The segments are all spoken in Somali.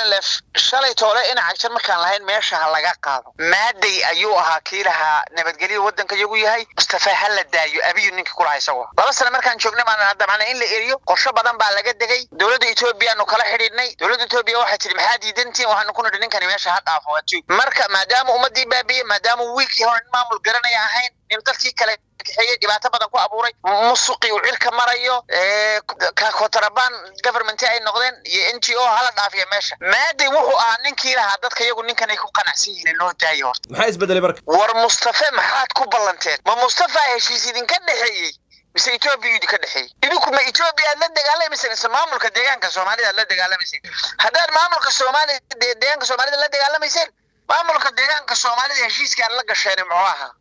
ONLF shalay toole in cagsan markaan lahayn meesha laga qaado maaday ayuu ahaa kiilaha nabadgelyo wadanka iyagu yahay Mustafa hal daayo abiyo ninka ku haysawa laba sano markaan joognay maan hadda macna in la eriyo qorshe badan baa laga degay dawladda Itoobiya aanu kala xiriirnay dawladda Itoobiya waxay tiri maxaa diidantiin waxaan ku nidhi ninkan meesha ha dhaafo marka maadaama ummadii baabiye maadaama wiilkii hore maamul garanaya ahayn in dalkii kale kaxeeyay dhibaato badan ku abuuray musuqi uu cirka marayo ka kontrabaan government ay noqdeen iyo NGO hala dhaafiyo meesha maaday wuxuu ahaa ninkii lahaa dadka iyagu ninkan ay ku qanacsan yihiin loo daayo maxay isbedelay marka war Mustafa maxaad ku ballanteen ma Mustafa heshiis idin ka dhaxeeyay mise Itoobiya idin ka dhaxeeyay idinku ma Itoobiya la dagaalamaysa maamulka deegaanka Soomaalida la dagaalamaysa hadaan maamulka Soomaalida deegaanka Soomaalida la dagaalamaysa maamulka deegaanka Soomaalida heshiiska la gasheen muxuu ahaa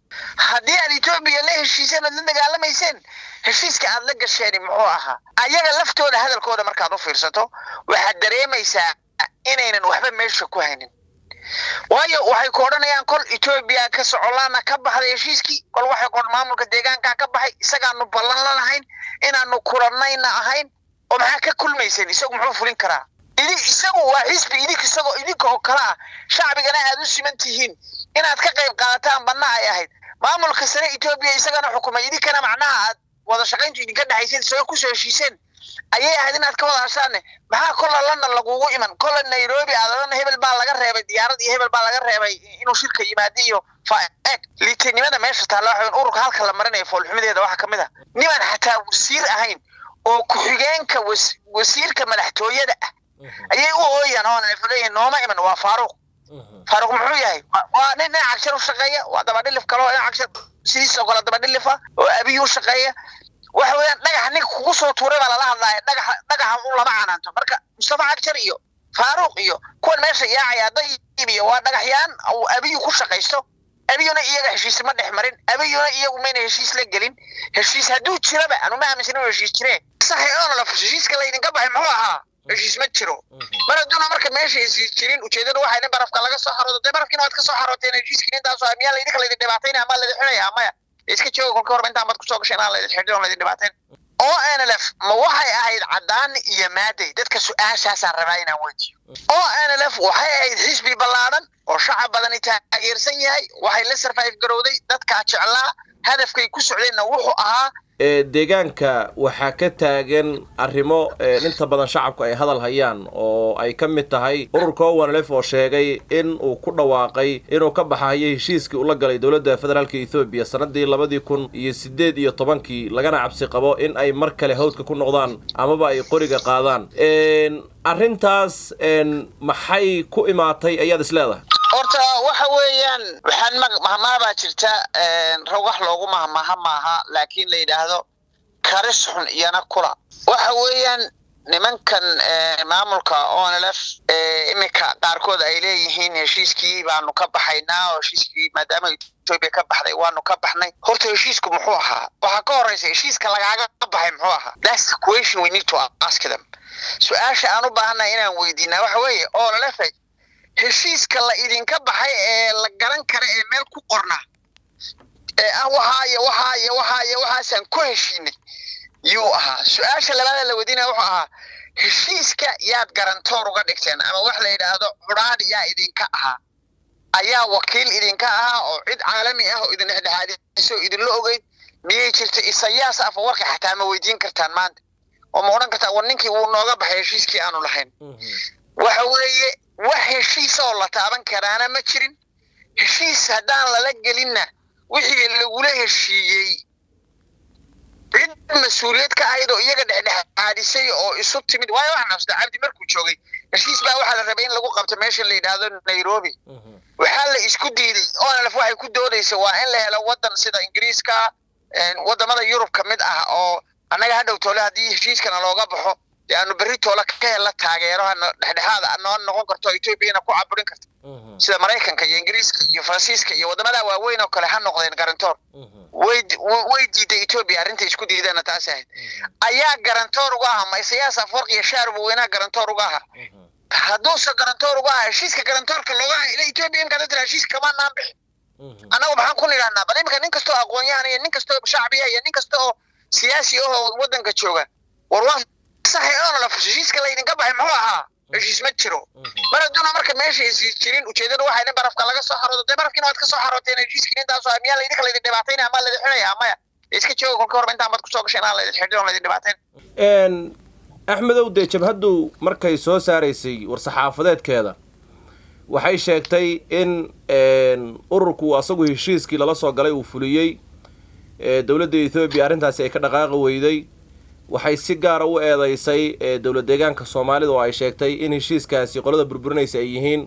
haddii aan Itoobiya la heshiiseen la dagaalamaysan heshiiska aad la gasheen muxuu ahaa ayaga laftooda hadalkooda markaad u fiirsato waxa dareemaysaa inaynan waxba meesha ku haynin waayo waxay ku oranayaan kol Itoobiya ka socolaana ka baxday heshiiskii kol waxay qoon maamulka deegaanka ka baxay isagaanu ballan lahayn inaanu kulanayna ahayn oo maxaa ka kulmaysan isagu muxuu fulin karaa isagu waa xisbi idinka oo kala shacbigana aad u simantihiin inaad ka qayb qaadataan banaa ay ahayd maamulka sare Itoobiya isagana xukuumay idinkana macnaha wada shaqayntu idinka dhaxaysay soo ku soo heshiiseen ayay ahayd inaad ka wada hashaan maxaa kala London lagu iman kala Nairobi aadana hebel baa laga reebay diyaarad iyo hebel baa laga reebay inuu shirka yimaadiyo faa'id liitinimada meesha taalo waxaan ururka halka la marinayo foolxumadeeda waxa kamid ah niman xataa wasiir ahayn oo ku xigeenka wasiirka madaxtooyada ayay u ooyaan oo ay fulayeen nooma iman waa Faaruq muxuu yahay waa nin cagshar u shaqeeya waa dabadhilif kale oo cagshar sidii kale dabadhilifa oo abiyo shaqeeya waxa weeyaan dhagax nin kugu soo tuuray baa la hadlaaya dhagax uu lama canaanto marka Mustafa cagshar iyo Faaruq iyo kuwan meesha yaacaya daybiyo waa dhagaxyaan oo abiyo ku shaqeysto abiyuna iyaga heshiis ma dhex marin abiyuna iyagu ma heshiis la gelin heshiis haduu jiraba anu ma aaminsan heshiis jireen saxay oo la heshiiska la idin ka baxay muxuu ahaa heshiis ma jiro maraduna marka meesha heshiis jirin ujeedadu waxa in barafka laga soo xaroodo barafkina waad ka soo xarooteen heshiiska intaas oo amiyaal idinka la idin dhibaatayna ama la idin xiraya maya iska joogo ka hor inta aad ku soo gashay la idin xidho la idin dhibaateen ONLF ma waxay ahayd cadaan iyo maaday dadka su'aashaas aan rabaa inaan weydiiyo ONLF waxay ahayd xisbi ballaaran oo shacab badan taageersan yahay waxay la survive garowday dadka jeclaa hadafkay ku socdeenna wuxuu ahaa deegaanka waxa ka taagan arrimo inta badan shacabku ay hadal hayaan oo ay ka mid tahay ururka ONLF oo sheegay in uu ku dhawaaqay inuu ka baxayo heshiiskii uu la galay dawladda federaalka Itoobiya sanadii 2018 lagana cabsi qabo in ay mar kale hawdka ku noqdaan amaba ay qoriga qaadaan arrintaas maxay ku imaatay ayaad isleedahay horta waxa weeyaan waxaan mahmaaba jirta wax loogu mahmaaha laakiin la yiraahdo karis xun iyana kula waxa weeyaan nimankan maamulka ONLF imika qaarkood ay leeyihiin heshiiskii baanu ka baxaynaa oo heshiiskii maadaama Itoobiya ka baxday waanu ka baxnay horta heshiisku muxuu ahaa waxa ka horeysay heshiiska lagaaga baxay muxuu ahaa that's the question we need to ask them su'aasha aan u baahanahay inaan weydiinaa waxa weeye ONLF heshiiska la idinka baxay ee la garan kara ee meel ku qorna waxaan ku heshiinay yuu ahaa su'aasha labaad la weydiinaa wuxuu ahaa heshiiska yaad garantoor uga dhigteen ama wax la yiraahdo quraad yaa idinka ahaa ayaa wakiil idinka ahaa oo cid caalami ah oo idin dhexdhexaadiso idin la ogeyd miyay jirto isayaas af warka xataa ma weydiin kartaan maanta oo ma oran kartaa war ninkii uu nooga baxay heshiiskii aanu lahayn waxa weeye wax heshiis oo la taaban karaana ma jirin heshiis hadaan la gelinna wixii lagu la heshiiyay cid mas'uuliyad ka ahayd oo iyaga dhexdhexaadisay oo isu timid waayo waxaan nafsada cabdi markuu joogay heshiis baa waxa la rabay in lagu qabto meesha la yiraahdo Nairobi waxa la isku diiday ONLF waxay ku doodaysaa waa in la helo wadan sida Ingiriiska wadamada Yurub kamid ah oo anaga hadhow toole hadii heshiiskana looga baxo yaanu berri toole ka hela taageero dhexdhexaad aan noqon karto Itoobiya ku caburin karto sida Mareykanka iyo Ingiriiska iyo Faransiiska iyo wadamada waaweyn oo kale ha noqdeen garantoor way diiday Itoobiya arinta isku diidana taas ayaa garantoor uga ah ma siyaasad farqi iyo shaarbu weyna garantoor uga ah hadduu sa garantoor uga ah heshiiska garantoorka looga ila Itoobiya in kadar heshiiska ma naanbix anagu maxaan ku niraanaa bal imka nin kasto aqoon-yahan iyo nin kasto shacbiya iyo nin kasto siyaasi oo wadanka jooga war waa sax oo la heshiiska la idinka baxay muxuu ahaa heshiis ma jiro mar hadduna marka meesha heshiis jirin ujeedadu waxay in barafka laga soo xaroodo dee barafkiina waad ka soo xarooteen heshiiskiina intaasoo miyaa laydinka laydin dhibaatayna ama laydin xidhaya maya iska jooga kolka horba intaan baad kusoo gashay inaan laydin xidhin oo laydin dhibaateen axmedow dee jabhaddu markay soo saaraysay war-saxaafadeedkeeda waxay sheegtay in ururku asagu heshiiskii lala soo galay uu fuliyey dowladda Ethiopia arrintaasi ay ka dhaqaaqi weyday waxay si gaar ah u eedeysay dowlad deegaanka Soomaalida oo ay sheegtay in heshiiskaasi qolada burburinaysa ay yihiin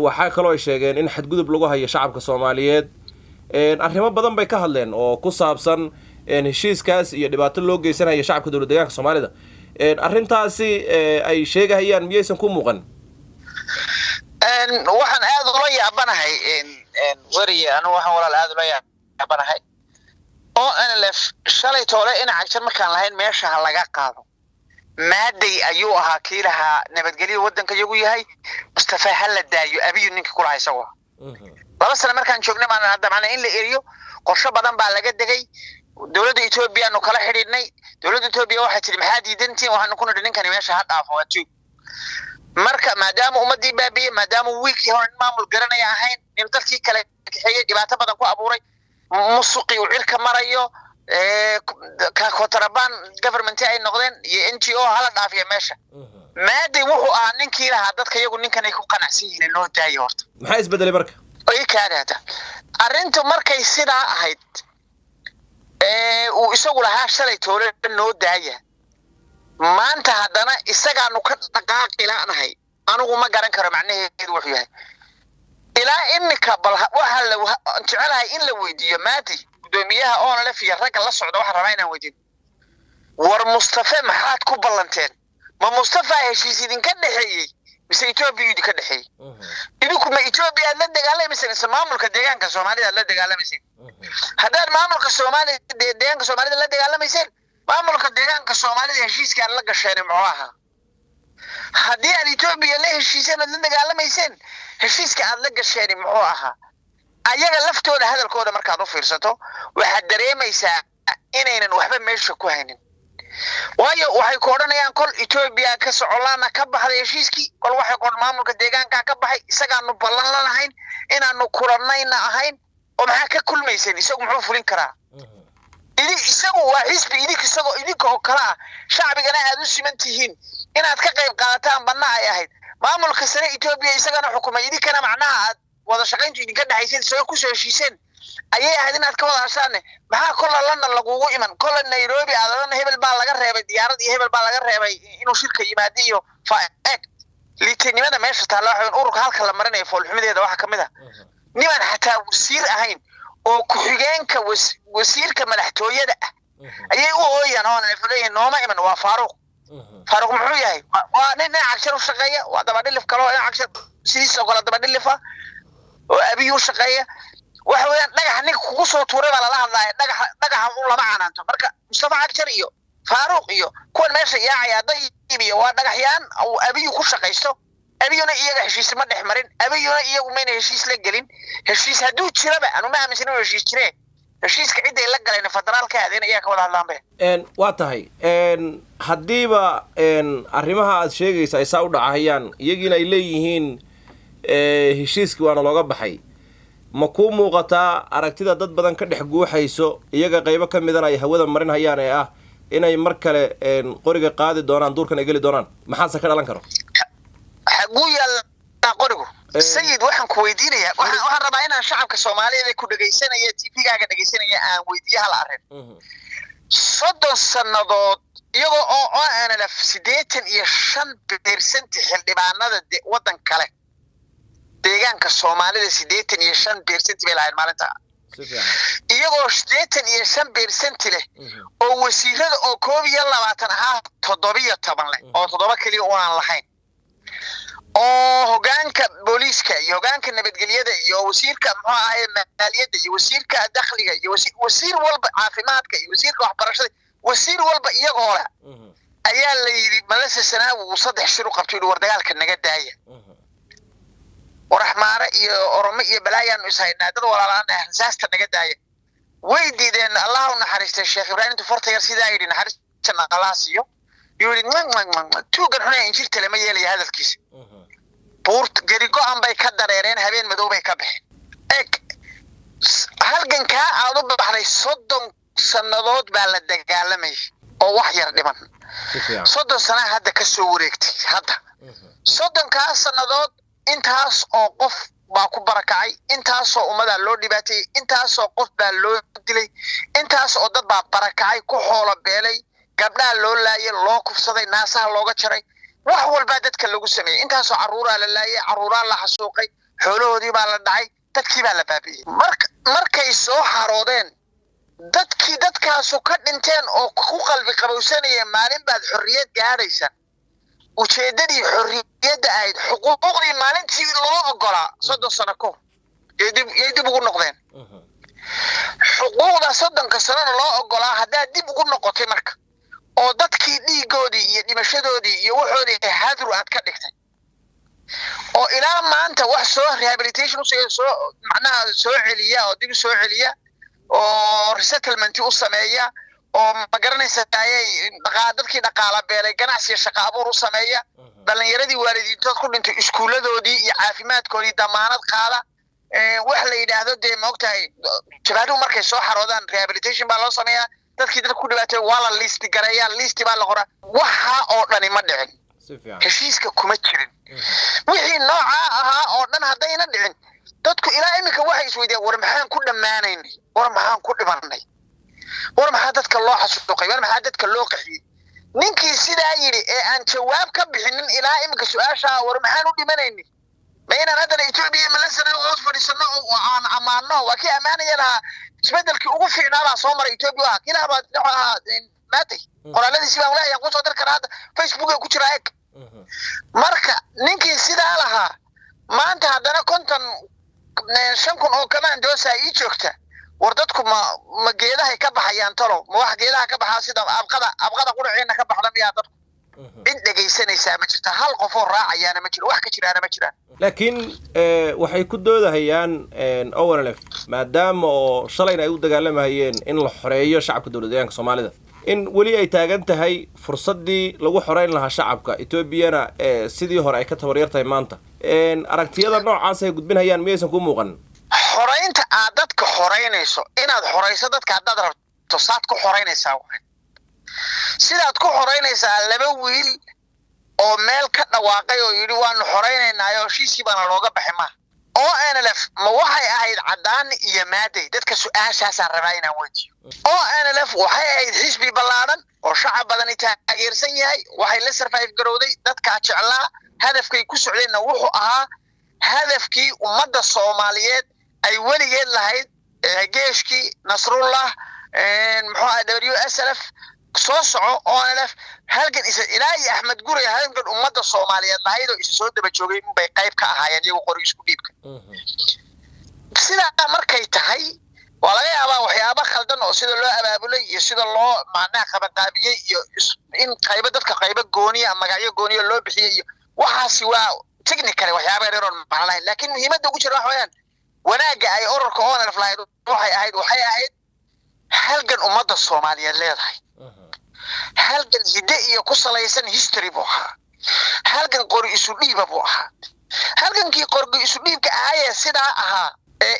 waxa kale oo ay sheegeen in xadgudub lagu hayo shacabka Soomaaliyeed arrimo badan bay ka hadleen oo ku saabsan heshiiskaas iyo dhibaato loo geysanayo shacabka dowlad deegaanka Soomaalida arrintaasi ay sheegayaan miyaysan ku muuqan waxaan aad ula yaabanahay wariye anu waxaan walaal aad ula yaabanahay oo NLF shalay toole in cagsan markaan lahayn meesha laga qaado maaday ayuu ahaa kiilaha nabadgelyo wadanka iyagu yahay Mustafa hal daayo abiyo ninka kula haysago laba sano markaan joognay maan hadda macna in la eriyo qorshe badan baa laga degay dowladda Ethiopia anu kala xiriirnay dowladda Ethiopia waxay tiri maxaa diidantiin waxaan ku nidhi ninkan meesha ha dhaafo waa tuu marka maadaama ummadii baabiye maadaama wiilkii hore maamul garanaya ahayn in dadkii kale kaxeeyay dhibaato badan ku abuuray musuqi uu cirka marayo ka kontrabaan government ay noqdeen iyo NGO hala dhaafiyo meesha maaday wuxuu ahaa ninkii lahaa dadka iyagu ninkan ay ku qanacsan yihiin loo daayo horta maxay isbedelay marka ay kaadada arrintu markay sidaa ahayd uu isagu lahaa shalay toole noo daaya maanta haddana isagaanu ka dhaqaaqi laanahay anigu ma garan karo macnaheedu wuxuu yahay ilaa inka bal waxa la jecelahay in la weydiiyo maati gudoomiyaha oo la fiir rag la socdo waxa rabaa inaan weydiin war Mustafa maxaad ku ballanteen ma Mustafa heshiis idinka dhaxeeyay mise Ethiopia idinka dhaxeeyay idinku ma Ethiopia la dagaalamaysan maamulka deegaanka Soomaalida la dagaalamaysan haddaan maamulka Soomaalida deegaanka Soomaalida la dagaalamaysan maamulka deegaanka Soomaalida heshiiskan la gasheen muxuu ahaa haddii aan Ethiopia la heshiiseen la dagaalamaysan heshiiska aad la gasheen muxuu ahaa ayaga laftooda hadalkooda markaad u fiirsato waxaad dareemaysaa inaynan waxba meesha ku haynin waayo waxay ku oranayaan kol Ethiopia ka socolaana ka baxday heshiiskii kol waxay ku maamulka deegaanka ka baxay isagaanu ballan la lahayn inaanu kulanayna ahayn oo maxaa ka kulmaysan isagu muxuu fulin karaa isagu waa xisbi idinka oo kala shacbigana aad u simantihiin inaad ka qayb qaadataan banna ay ahayd maamulka sare Ethiopia isagana xukuumay idinkana macnaha aad wada shaqayntu idinka dhaxaysay soo ku soo heshiiseen ayay ahayd inaad ka wada hashaan maxaa kol lana lagugu iman kol Nairobi aadana hebel baa laga reebay diyaarad iyo hebel baa laga reebay inuu shirka yimaadiyo faa'id liitinimada meesha taala waxaan ururka halka la marinayo foolxumadeeda waxa kamid ah niman xataa wasiir ahayn oo ku xigeenka wasiirka madaxtooyada ayay u ooyaan oo leeyahay nooma iman waa Faaruq muxuu yahay waa nin cagshar u shaqeeya waa daba dhilif kale oo cagshar sidii kale daba dhilifa oo abiyu shaqeeya waxa weeyaan dhagax nin kugu soo tuuray baa la hadlaaya dhagaxa uu lama canaanto marka Mustafa cagshar iyo Faaruq iyo kuwan meesha yaacaya daybiyo waa dhagaxyaan oo abiyu ku shaqeysto abiyuna iyaga heshiis ma dhexmarin abiyuna iyagu ma heshiis la gelin heshiis haduu jiraba anu ma aaminsan inuu heshiis jireen heshiiska cid ay la galeen federaalka aadeen ayaa ka wada hadlaan waa tahay hadiiba arrimaha aad sheegaysa ay saa u dhacayaan iyagiina ay leeyihiin heshiiskii waana looga baxay ma ku muuqataa aragtida dad badan ka dhex guuxayso iyaga qaybo ka midana ay hawada marin hayaan ee ah inay mar kale qoriga qaadi doonaan duurkan ay geli doonaan maxaase ka dhalan karo xaguu yaal qorigu sayid waxaan ku weydiinaya waxaan rabaa inaan shacabka Soomaaliyeed ku dhageysanaya TV-gaaga dhageysanaya aan weydiiyo hal arrin 30 sanadood iyagoo oo NLF 85% xildhibaanada wadan kale deegaanka Soomaalida 85% bay lahayn maalinta iyagoo 85% leh oo wasiirada oo 22 ah 17 leh oo 7 kaliya oo aan lahayn oo hogaanka booliiska iyo hogaanka nabadgelyada iyo wasiirka muxuu ahayd maaliyadda iyo wasiirka dakhliga iyo wasiir walba caafimaadka iyo wasiirka waxbarashada wasiir walba iyagoo leh ayaa la yiri malasa sanaawu 3 shir u qabtay war dagaalka naga daaya waraxmaara iyo oromo iyo balaayaan ishaynaa dad walaalaan ah rasaasta naga daaya way diideen Allah u naxariistay Sheekh Ibrahim Tufarta yar sida ay naxariistan qalaasiyo يقول توقن هنا إنجيل لما يلي هذا الكيس بورت جريجو أم باي كدريرين هبين مدو باي كبح إك هالجن كا أضرب بحري صدق سنوات بالدك عالمي أو وحير دمان صدق سنة هذا كسوريكتي هذا صدق كا سنوات intaas oo qof baa ku barakacay intaas oo ummada loo dhibaatay intaas oo qof baa loo dilay intaas oo dad baa barakacay ku xoolo beelay gabdhaha loo laayay loo kufsaday naasaha looga jaray wax walba dadka lagu sameeyay intaas oo caruura la laayay caruura la xasuuqay xoolahoodii baa la dhacay dadkii baa la baabiyay markay soo xaroodeen dadkaas ka dhinteen oo ku qalbi qabowsanaya maalin baad xorriyad gaaraysa ujeedadii xorriyadda ahayd xuquuqdii maalintii loo ogolaa 30 sano ka hor dib ugu noqdeen xuquuqda 30 sano loo ogolaa haddaa dib ugu noqotay marka oo dadkii dhiigoodii iyo dhimashadoodii iyo waxoodii hadru aad ka dhigtay oo ilaa maanta wax soo rehabilitation macnaha soo celiya oo dib soo celiya oo resettlement u sameeya oo ma garanaysa dadkii dhaqaala beelay ganacsiga shaqo abuur u sameeya dhalinyaradii waalidiintood ku dhintay iskuuladoodii iyo caafimaadkoodii damaanad qaada wax la yidhaahdo dee maogtahay jabaaduhu markay soo xaroodaan rehabilitation baa loo sameeyaa dadkii dadka ku dhibaatay waa la liisti gareeyaa liisti baa la qoraa waxa oo dhani ma dhicin heshiiska kuma jirin wixii noocaa ahaa oo dhan haddayna dhicin dadku ilaa iminka waxay isweydiiyaan war maxaan ku dhammaanaynay war maxaan ku dhimanay war maxaa dadka loo xasuuqay war maxaa dadka loo qaxiyay ninkii sidaa yiri ee aan jawaab ka bixinin ilaa iminka su'aasha war maxaan u dhimanaynay ma inaan hadda Itoobiya ma la sanay oo fadhiisano oo aan amaano waa kii amaanaya lahaa isbedelkii ugu fiicnaa soo maray Itoobiya kila baad maatay qoraaladiisi baan leeyahay ku soo dir karaa Facebook ku jira eeg marka ninkii sidaa lahaa maanta haddana konton 5,000 oo kamaan doosa ii joogta war dadku ma geedahay ka baxayaan talo ma wax geedaha ka baxaa sida abqada qurxeena ka baxda miyaa dadku in dhageysanaysa ma jirta hal qof oo raacayaana ma jiro wax ka jiraana ma jiraan laakiin waxay ku doodahayaan ONLF maadaama oo shalayna ay u dagaalamayeen in la xoreeyo shacabka dawladda Soomaalida in wali ay taagan tahay fursadii lagu xoreyn lahaa shacabka Etoobiyana sidii hore ay ka tabaryartay maanta aragtiyada noocaas ay gudbinayaan miyaysan ku muuqan xoreynta aad dadka xoreynayso inaad xoreyso dadka haddaad rabto saad ku xoreynaysaa sidaad ku xoreynaysaa laba wiil oo meel ka dhawaaqay oo yiri waanu xoreynaynaa heshiiskii baana looga baxay ma ONLF ma waxay ahayd cadaan iyo maaday dadka su'aashaas aan rabaa inaan weydiiyo ONLF waxay ahayd xisbi ballaaran oo shacab badan taageersan yahay waxay la survive garowday dadka jeclaa hadafkay ku socdeenna wuxuu ahaa hadafkii ummadda Soomaaliyeed ay weligeed lahayd geeshkii Nasrullah muxuu ahaa WSLF soo soco ONLF halkan ilaahay Axmed Gurey halkan ummadda Soomaaliyeed lahayd oo soo daba joogay bay qayb ka ahaayeen iyagu qori isku dhiibka sida markay tahay waa laga yaabaa waxyaabo khaldan oo sida loo abaabulay iyo sida loo macnaha qabaqaabiyay iyo in qayb dadka qayb gooniya magacyo gooniya loo bixiyay iyo waxaasi waa technical waxyaabo yar oo macnaha laakiin muhiimadda ugu jira waxaan wanaaga ay ururka ONLF lahayd waxay ahayd halkan ummadda Soomaaliyeed leedahay halkan hidde iyo ku salaysan history buu ahaa halkan qori isu dhiiba buu ahaa halkankii qori isu dhiibka ahaa sidaa ahaa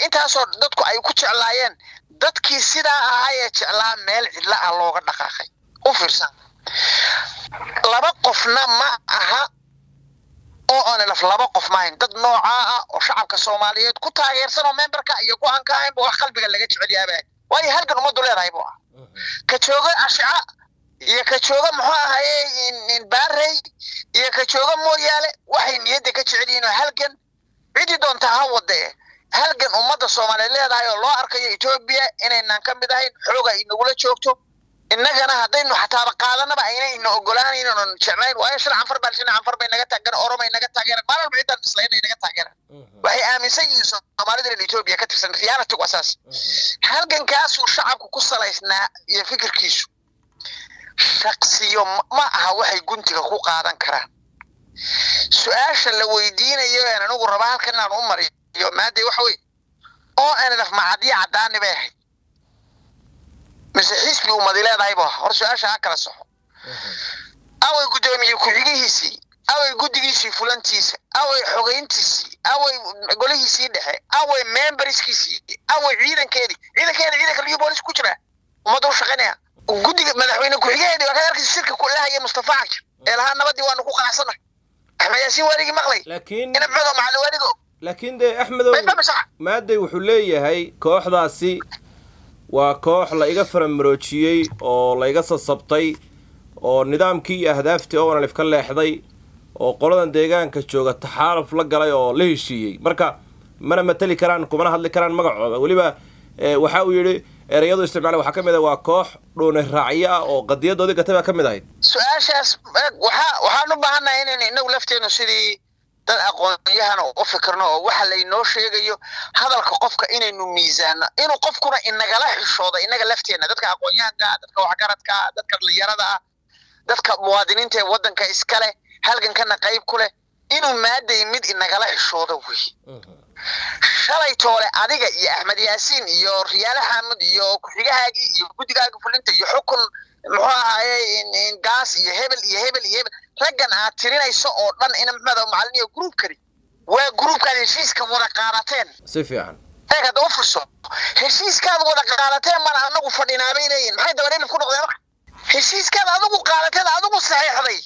intaasoo dadku ay ku jeclaayeen dadkii sidaa ahaa jeclaa meel cidla ah looga dhaqaaqay u fiirsan laba qofna ma aha ONLF laba qof maahin dad nooca ah oo shacabka Soomaaliyeed ku taageersan oo memberka iyo ku aan ka ahayn wax qalbiga laga jecel yahay way halkan umadu leedahay buu ah ka jooga ashca iyo ka jooga muxuu ahaayay in baarey iyo ka jooga mooyaale waxay niyadda ka jecel yihiin halkan cidi doonta ha wadee halkan ummadda Soomaaliyeed leedahay oo loo arkayo Itoobiya inaynan ka mid ahayn xooga inagula joogto innagana haddaynu xataa qaadanaba aynayna ogolaanayno inaan jeclayn waayo sharcan far bay naga taageeraan oromay naga taageeraan maalin ciidan islaynay naga taageeraan waxay aaminsan yihiin Soomaalida in Itoobiya ka tirsan reality wasaas halgankaas uu shacabku ku salaysnaa iyo fikirkiisu shakhsiyo ma aha waxay guntiga ku qaadan karaan su'aasha la weydiinayo aan anigu rabaa halkan inaan u mariyo maadii wax weey ONLF macadiya cadaan bay ahayd mise xisbi umad leedahay baa hor su'aasha kala soxo away gudoomiye ku-xigihiisii away guddigiisii fulantiisa away xogeyntiisii away golihiisii dhexe away memberskiisii away ciidanka liyo boolis ku jira ummadda u shaqaynaya guddiga madaxweyne ku-xigeheedii waa ka arkaysa shirka ku lahaya Mustafa Cagjar ee lahaa nabadii waanu ku qanacsanahay Axmed Yaasiin warigi maqlay laakiin ina maxamed macallin warigo laakiin de Axmedow maaday wuxuu leeyahay kooxdaasi waa koox la iga faramroojiyay oo la iga sasabtay oo nidaamkii iyo ahdaaftii oo wanalif ka leexday oo qoladan deegaanka jooga taxaaluf la galay oo la heshiiyey marka mana matali karaan kumana hadli karaan magacooda waliba waxa uu yiri erayadu isticmaal waxa kamid ah waa koox dhoone raacyo ah oo qadiyadoodii gatay ka mid ahayd su'aashaas waxaan u baahanahay inaan inagu lafteenu sidii dad aqoon-yahan oo fikirno oo waxa la inoo sheegayo hadalka qofka inaynu miisaano inuu qofkuna inagala xishoodo inaga lafteena dadka aqoon-yahanka dadka waxgaradka dadka dhalinyarada ah dadka muwaadiniinta ee wadanka iskale halgankana qayb ku leh inuu maaday mid inagala xishoodo wey shalay toole adiga iyo Axmed Yaasiin iyo Riyaal Xamed iyo ku-xigahaagii iyo guddigaaga fulinta iyo xukun muxuu ahaayay in gaas iyo hebel raggan aad tirinayso oo dhan ina maxamed macallin iyo group kari waa groupkan heshiiska wada qaadateen si fiican taga doo furso heshiiskaad wada qaadateen mana anagu fadhinaabeynayeen maxay dabadeed ku noqdeen marka heshiiskaad adigu qaadateen adigu saxiixday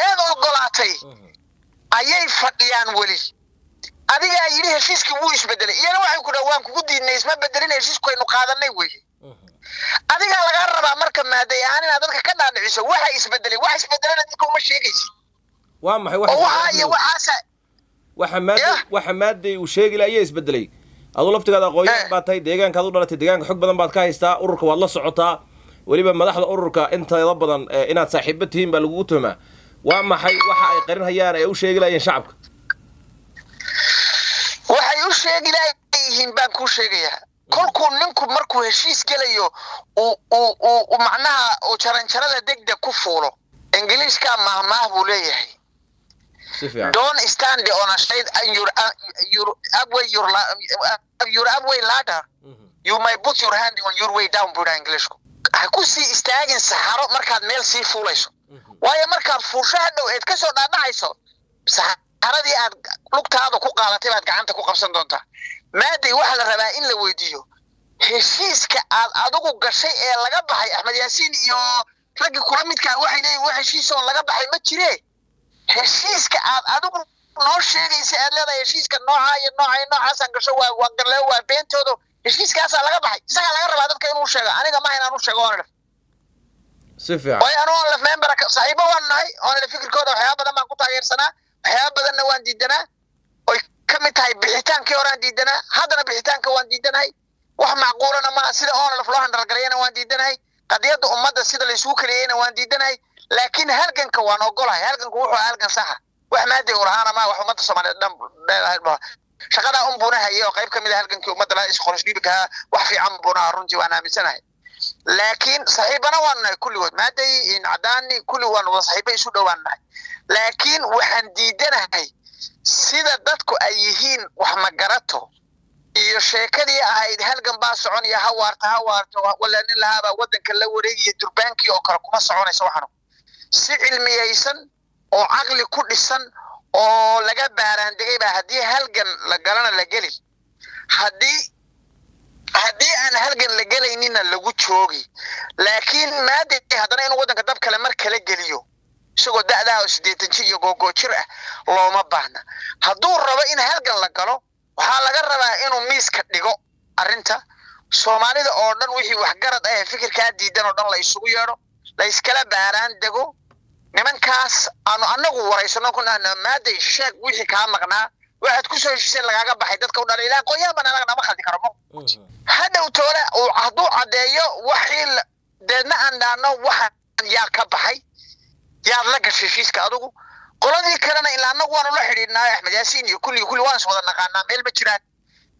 ee ogolaatay ayay fadhiyaan wali adiga yiri heshiiskii wuu isbedelay iyana waxay ku dhawaan kugu diidnay isma bedelin heshiisku aynu qaadanay weeye adiga laga rabaa marka maaday ahaan inaad dadka ka dhaadhiciso waxa isbedelay dadka uma sheegaysi waa maxay waxa maaday uu sheegi laayay isbedelay adoo laftigaada aqoon baad tahay deegaanka u dhalatay deegaanka xog badan baad ka haystaa ururka waad la socotaa waliba madaxda ururka inta badan inaad saaxiibo tihiin baa lagu tumaa waa maxay waxa ay qarinayaan ay u sheegi laayeen shacabka waxay u sheegi laayeen baan ku sheegayaa kolku ninku markuu heshiis galayo oo macnaha oo jaranjarada degdeg ku fuulo ingiriiska mahmaah buu leeyahay don't stand on a side and your way ladder you may put your hand on your way down buda ingiriisku ha ku sii istaagin saxaro markaad meel sii fuulayso waayo markaad fuushaha dhow eed ka soo dhaadhacayso saxaradii aad lugtaada ku qaadatay baad gacanta ku qabsan doontaa maaday waxa la rabaa in la weydiiyo heshiiska aad adigu gashay ee laga baxay Axmed Yaasiin iyo ragga kula midka waxay leeyihiin wax heshiis oo laga baxay ma jire heshiiska aad adigu noo sheegaysa aad leedahay heshiiska noocaas aan gasho waa garlee waa beentoodo heshiiskaas laga baxay isaga laga rabaa dadka inuu sheego aniga ma inaan u sheego oo si fiican way anoo la member ka saaxiibo waan nahay oo la fikirkooda waxyaabo badan baan ku taageersanaa waxyaabo badanna waan diidanaa oo kamid tahay bixitaankii hore aan diidanaa haddana bixitaanka waan diidanahay wax macquulana ma sida oo la flo handal gareeyana waan diidanahay qadiyada ummadda sida la isugu kaleeyana waan diidanahay laakiin halganka waan ogolahay halganku wuxuu halgan sax wax maaday uraana ma wax ummadda Soomaaliyeed dhan leedahay shaqada buuna hayo qayb kamid ah halgankii ummadda la isqoris dhibka wax fiican buuna runtii waan aaminsanahay laakiin saaxiibana waan kulligood maaday in cadaani kulli waan wada saaxiibo isu dhawaanahay laakiin waxaan diidanahay sida dadku ay yihiin wax ma garato iyo sheekadii ahayd halgan baa soconaya hawaarto wala nin lahaaba wadanka la wareegiyo durbaankii oo kale kuma soconayso waxan si cilmiyaysan oo aqli ku dhisan oo laga baaraan degay ba hadii halgan la galana la gali hadii aan halgan la galaynina lagu joogi laakiin maaday hadana in wadanka dab kale mar kale geliyo isagoo da'daha 80 iyo gogo jir ah looma baahna haduu rabo in halgan la galo waxa laga rabaa inuu miiska dhigo arinta Soomaalida oo dhan wixii wax garad ah fikirka diidan oo dhan la isugu yeero la iskala baaraan dego nimankaas aanu anagu wareysano kuna maaday sheeg wixii ka maqnaa waxaad ku soo heshiisay lagaga baxay dadka u dhalay ilaa qoyaan anaga ma khaldi karmo hadhow toole oo haduu cadeeyo wixii deedna aan dhaano waxa yaa ka baxay yaa la gashay heshiiska adigu qoladii kalena ilaa anagu waan la xiriirnaa Axmed Yaasiin iyo kulli waan wada naqaanaa meel ba jiraan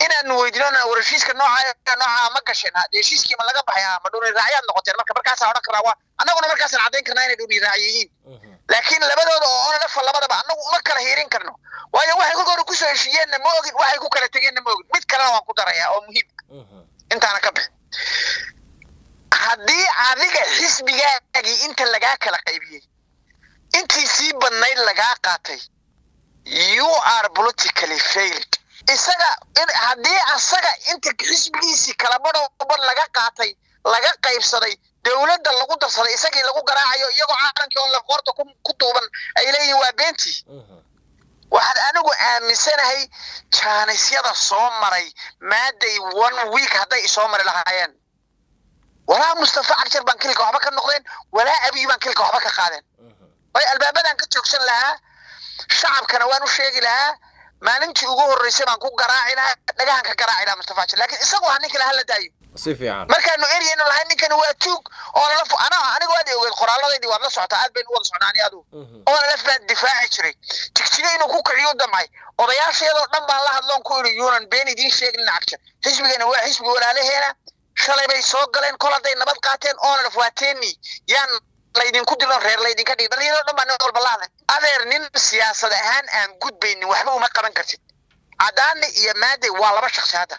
inaan weydiino warashiiska nooca ma gashin heshiiskii ma laga baxay ma dhuri raaciyad noqotay markaas aan karaa waa anaguna markaas aan cadeyn karnaa inay dhuri raaciyiin laakiin labadooda oo la labadaba anagu ma kala hiirin karno waayo waxay ku goor ku soo heshiiyeen ma ogid waxay ku kala tageen ma ogid mid kale waan ku darayaa oo muhiim intaana ka bixin haddii adiga xisbigaagii inta laga kala qaybiyay intii sii badnayd lagaa qaatay you are politically failed isaga haddii asaga inta xisbigiisii kala badhow laga qaatay laga qaybsaday dawladda lagu darsaday isagii lagu garaacayo iyagoo caalankii oo la qorto ku duuban ay leeyihiin waa beentii waxaan anigu aaminsanahay jaanisyada soo maray maaday 1 week hadday soo mari lahaayeen walaa Mustafa Cagjar baan kilka waxba ka noqdeen walaa Abiy baan kilka waxba ka qaadeen way albaabadan ka joogsan lahaa shacabkana waan u sheegi lahaa maalintii ugu horeysay baan ku garaaci lahaa dhagahan ka garaaci lahaa Mustafa Cagjar laakiin isagu waa ninka la daayo si fiican markaanu eriyayno lahayn ninkan waa tuug oo la anigu waad ogeed qoraaladaydi waad la socotaa aad baynu wada socnaani adu oo la fahad difaaci jiray tigtiga inuu ku kiciyo damay odayaasheedoo dhan baan la hadloon ku iri yunan been idin sheegin Cagjar xisbigeena waa xisbi walaalaheena shalay bay soo galeen koladay nabad qaateen oo la faateeni yaan laydin ku dilo reer laydin ka dhigay dhalinyaro dhan baan walba lahayn adeer nin siyaasad ahaan aan gudbaynin waxba uma qaban kartid cadaan iyo maaday waa laba shakhsi hada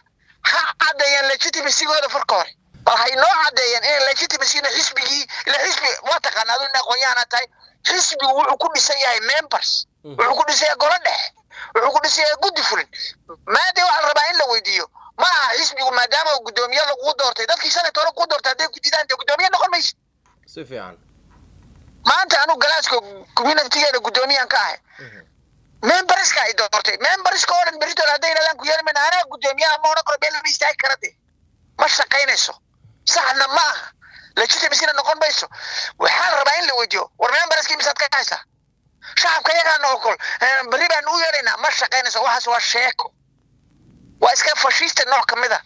عاديا legitimacy هذا فرق هوري هاي نوع عاديا إيه legitimacy حسبي إلى حسبي ما تقنا هذول نقويانا تاي حسبي وكل شيء members وكل شيء قرنه وكل شيء good friend ما دي واحد ربعين لو يديو ما حسبي وما دام قدوميا لو قدرت ده كيسان ترى قدرت ده كده أنت قدوميا نقول ماشي سفيان ما أنت أنا جلاسكو كمينة تيجي قدوميا كاه members ka idortay members ka oran berito hadayna lan ku yeelmeen ana gudoomiyaha ma ona qorbeel ma istaag karade ma shaqeynayso saxna ma legitimacy noqon bayso waxaan rabaa in la weydiyo war members ki misad ka haysa shacabka yaga noqol bari baan u yeerayna ma shaqeynayso waxaas waa sheeko waa iska fascista nooc kamida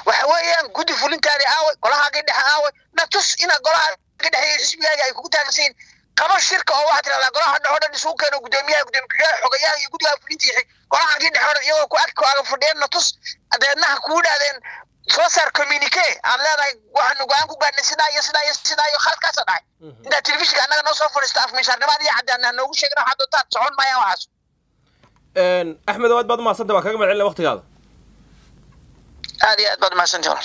waxa weeyaan gudi fulintaadi aaway golaha ka dhex aaway natus ina golaha ka dhex xisbigaaga ay ku taagsan قبل الشركة أو واحد على قراها نحن نسوق كانوا قداميها حقيقة يقولوا فلنتي قراها كده نحن يوم كأكو على فردين نتص أديناها كودا أدين صار كومينيكي على لا واحد نقول قاعد نسينا يخال كاسة ده ده تلفيش كأننا نوصل فرستاف مش عارف ما دي حد أنا نقول شيء راح أدوتات صعون ما يوعس أحمد واد بعد ما صدق كم العلة وقت هذا هذه بعد ما سنجور